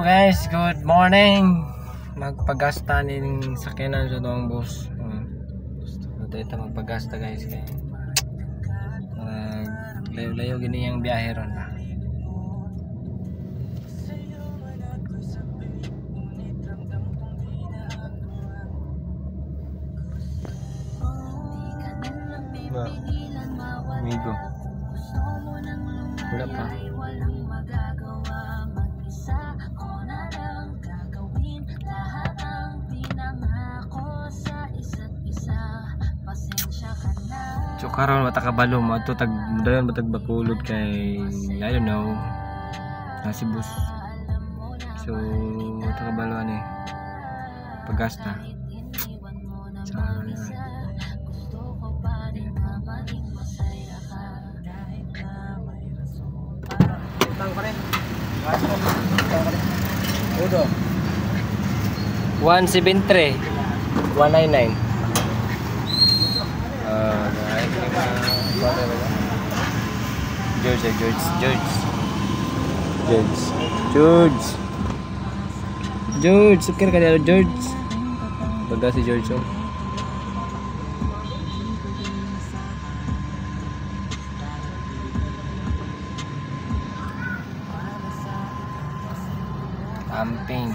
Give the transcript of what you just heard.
guys, good morning. Magpagasta ning sakyanan sa doong bus. Ito magpagasta guys kay layo-layo gini yung biyahe ron na. Amigo. Wala pa. So karon wata kabalo mo ato tag dayon batag Bacolod kay I don't know nasi bus. So wata kabalo ani pagasta. Udo 173 199 George sukir ka dito George baga si George oh. Amping